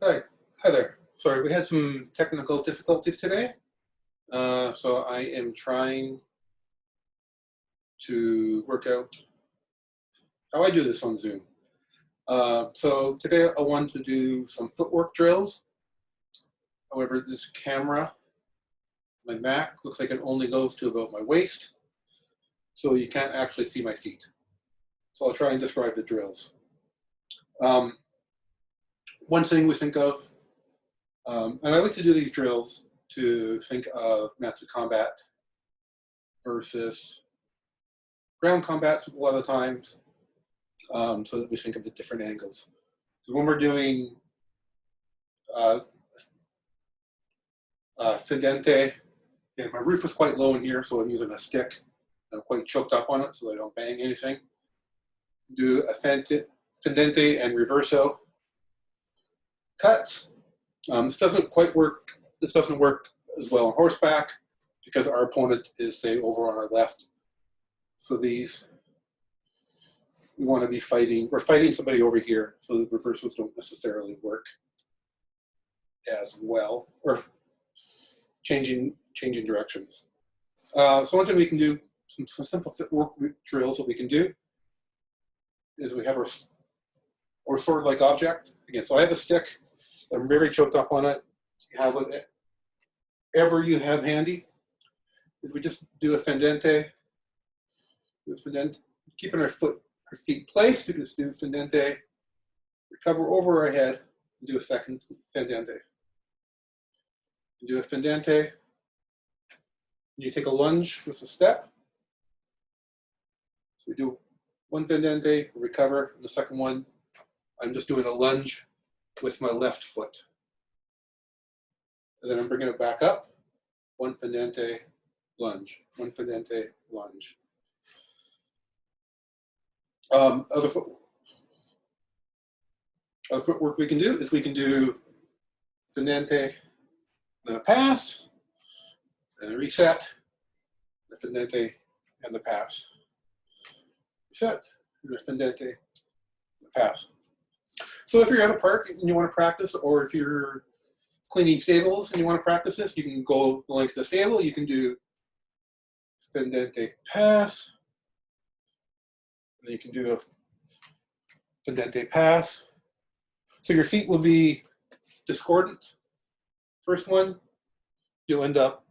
Hi there. Sorry, we had some technical difficulties today. So I am trying to work out how I do this on Zoom. So today I want to do some footwork drills. However, this camera, my Mac, looks like it only goes to about my waist. So you can't actually see my feet. So I'll try and describe the drills. One thing we think of, and I like to do these drills to think of method combat versus ground combat a lot of times, so that we think of the different angles. So when we're doing fendente, and my roof is quite low in here, so I'm using a stick. I'm quite choked up on it so I don't bang anything. Do a fendente and reverso cuts. This doesn't quite work. This doesn't work as well on horseback because our opponent is, say, over on our left. So these, we want to be fighting. We're fighting somebody over here, so the reversals don't necessarily work as well, or changing directions. So one thing we can do, some simple footwork drills that we can do, is we have our sword-like object. Again, so I have a stick. I'm very choked up on it. You have whatever you have handy. Is we just do a fendente. Keeping our feet placed, we just do fendente, recover over our head, and do a second fendente. You do a fendente, and you take a lunge with a step. So we do one fendente, recover, and the second one, I'm just doing a lunge with my left foot. And then I'm bringing it back up, one fendente, lunge, one fendente, lunge. Other footwork we can do is we can do fendente, then a pass, and a reset, a fendente, and the pass. Reset, and a fendente, and the pass. So if you're at a park and you want to practice, or if you're cleaning stables and you want to practice this, you can go the length of the stable. You can do fendente pass, and then you can do a fendente pass. So your feet will be discordant. First one, you'll end up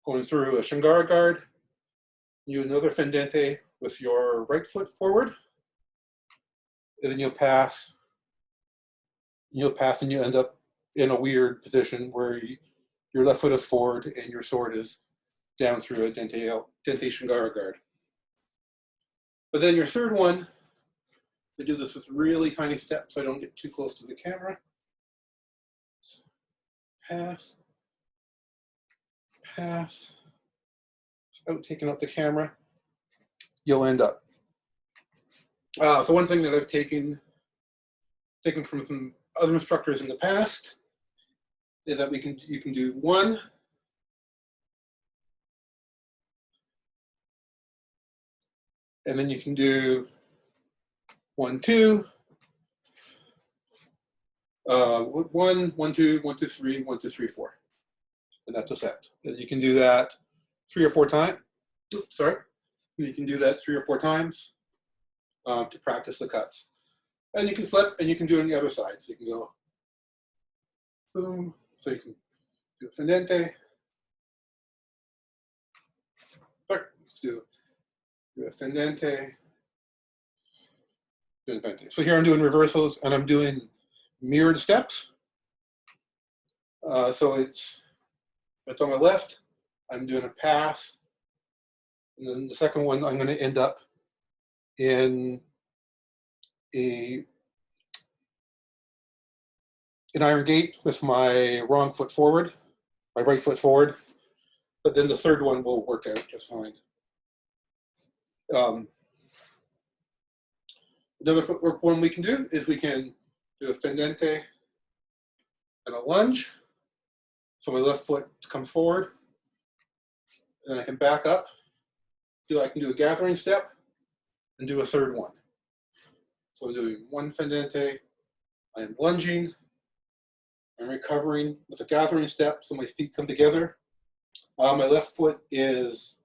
going through a shingara guard. You do another fendente with your right foot forward, and then you'll pass. And you end up in a weird position where your left foot is forward and your sword is down through a dente shingara guard. But then your third one, we do this with really tiny steps so I don't get too close to the camera. Pass, pass, without taking out the camera, you'll end up. So one thing that I've taken from some other instructors in the past is that you can do one, and then you can do 1, 2, 1, 1, 2, 1, 2, 3, 1, 2, 3, 4, and that's a set. And you can do that 3 or 4 times. Oops, sorry. You can do that 3 or 4 times to practice the cuts. And you can flip, and you can do it on the other side. So you can go boom. So you can do a fendente. Sorry, let's do a fendente. So here I'm doing reversals, and I'm doing mirrored steps. So it's on my left. I'm doing a pass, and then the second one I'm going to end up in an iron gate with my wrong foot forward, my right foot forward, but then the third one will work out just fine. Another footwork one we can do is we can do a fendente and a lunge. So my left foot comes forward, and I can back up. I can do a gathering step and do a third one. So I'm doing one fendente, I am lunging, I'm recovering with a gathering step, so my feet come together. My left foot is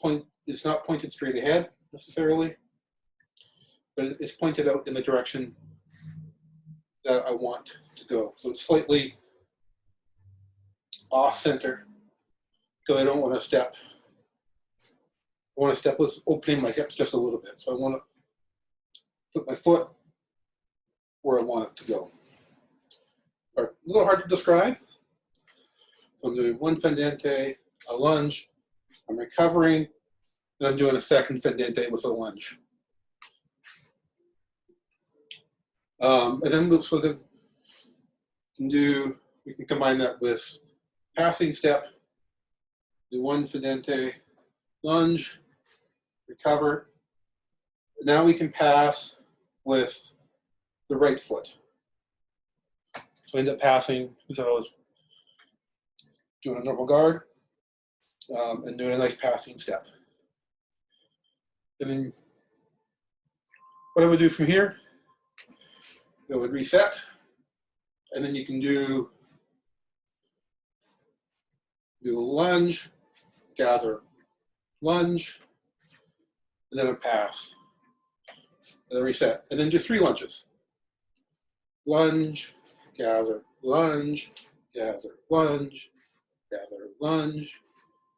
not pointed straight ahead necessarily, but it's pointed out in the direction that I want to go. So it's slightly off center because I don't want to step. I want to step with opening my hips just a little bit. So I want to put my foot where I want it to go. A little hard to describe. So I'm doing one fendente, a lunge, I'm recovering, and I'm doing a second fendente with a lunge. And then we can combine that with passing step, do one fendente, lunge, recover. Now we can pass with the right foot. So I end up passing as I was doing a normal guard and doing a nice passing step. And then what I would do from here, I would reset, and then you can do a lunge, gather, lunge, and then a pass, and then reset, and then do 3 lunges. Lunge, gather, lunge, gather, lunge, gather, lunge,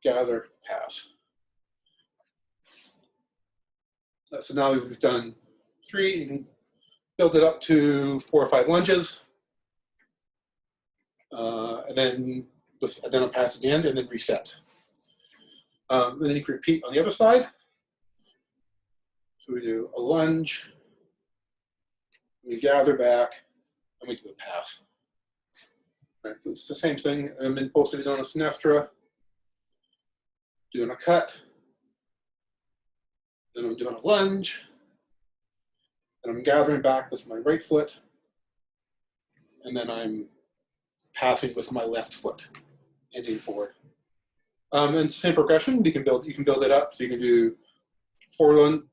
gather, pass. So now we've done 3. You can build it up to 4 or 5 lunges, and then a pass at the end, and then reset. And then you can repeat on the other side. So we do a lunge, we gather back, and we do a pass. Right, so it's the same thing. I'm in Posterior Sinistra, doing a cut, then I'm doing a lunge, and I'm gathering back with my right foot, and then I'm passing with my left foot, ending forward. And same progression, you can build it up. So you can do 4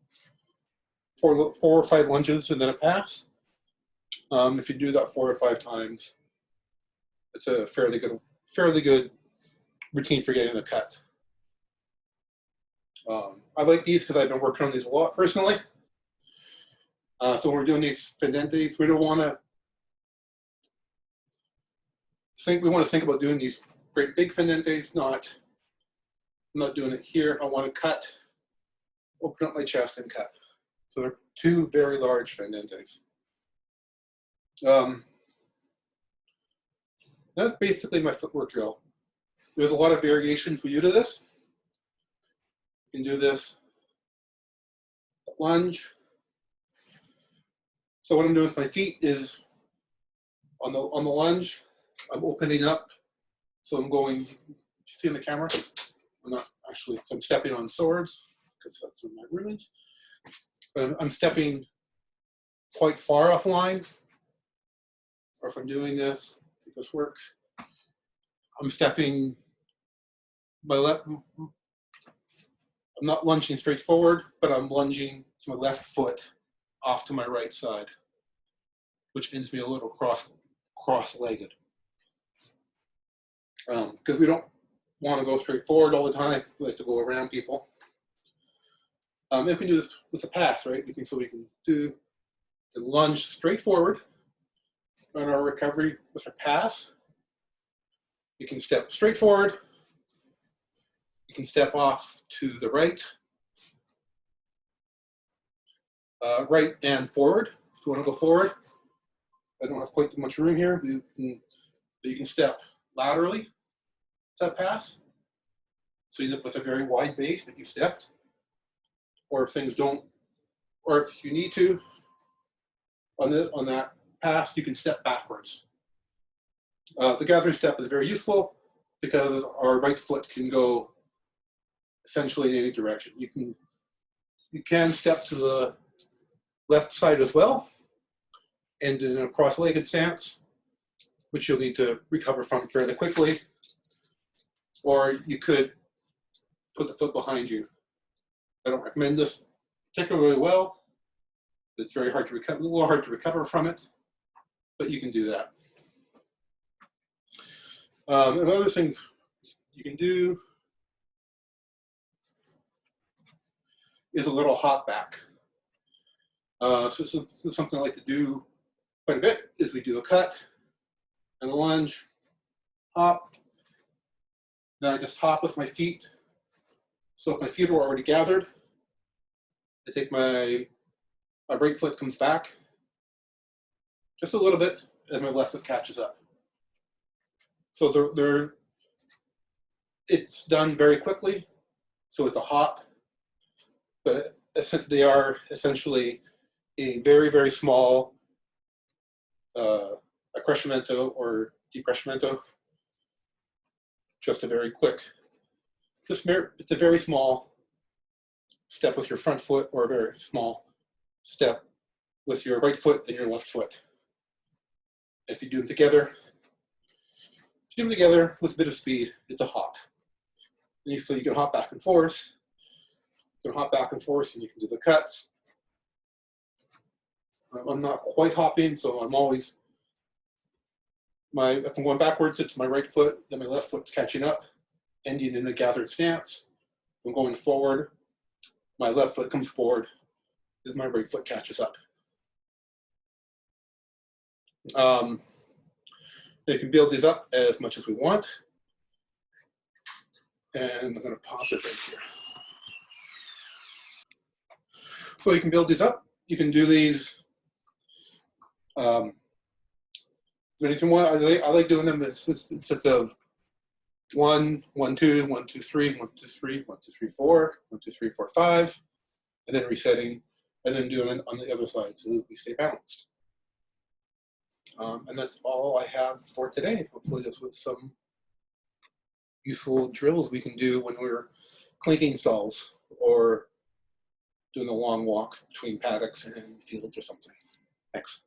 or 5 lunges and then a pass. If you do that 4 or 5 times, it's a fairly good routine for getting a cut. I like these because I've been working on these a lot personally. So when we're doing these fendentes, we don't want to think. We want to think about doing these great big fendentes. I'm not doing it here. I want to cut, open up my chest and cut. So they're 2 very large fendentes. That's basically my footwork drill. There's a lot of variations we do to this. You can do this lunge. So what I'm doing with my feet is on the lunge, I'm opening up. So I'm going, you see in the camera? I'm stepping on swords because that's where my room is. But I'm stepping quite far offline. Or if I'm doing this, I think this works. I'm stepping my left. I'm not lunging straight forward, but I'm lunging my left foot off to my right side, which ends me a little cross-legged. Because we don't want to go straight forward all the time. We like to go around people. If we can do this with a pass, right? We can lunge straight forward on our recovery with our pass. You can step straight forward. You can step off to the right. Right and forward. If you want to go forward, I don't have quite too much room here. You can step laterally. That pass. So you end up with a very wide base that you stepped. Or if things don't, or if you need to, on that pass, you can step backwards. The gathering step is very useful because our right foot can go essentially in any direction. You can step to the left side as well, and in a cross-legged stance, which you'll need to recover from fairly quickly. Or you could put the foot behind you. I don't recommend this particularly well. It's very hard to recover, a little hard to recover from it, but you can do that. And other things you can do is a little hop back. So this is something I like to do quite a bit, is we do a cut and a lunge, hop, then I just hop with my feet. So if my feet are already gathered, I take my right foot comes back just a little bit as my left foot catches up. So it's done very quickly, so it's a hop, but they are essentially a very, very small accrescimento or decrescimento, just a very quick, it's a very small step with your front foot, or a very small step with your right foot and your left foot. If you do them together, with a bit of speed, it's a hop. And so you can hop back and forth. You can hop back and forth, and you can do the cuts. I'm not quite hopping, so I'm always, if I'm going backwards, it's my right foot, then my left foot's catching up, ending in a gathered stance. If I'm going forward, my left foot comes forward as my right foot catches up. You can build these up as much as we want. And I'm going to pause it right here. So you can build these up. You can do these. Anything more? I like doing them in sets of 1, 1, 2, 1, 2, 3, 1, 2, 3, 1, 2, 3, 4, 1, 2, 3, 4, 5, and then resetting, and then doing it on the other side so that we stay balanced. And that's all I have for today. Hopefully this was some useful drills we can do when we're clinking stalls or doing the long walks between paddocks and fields or something. Thanks.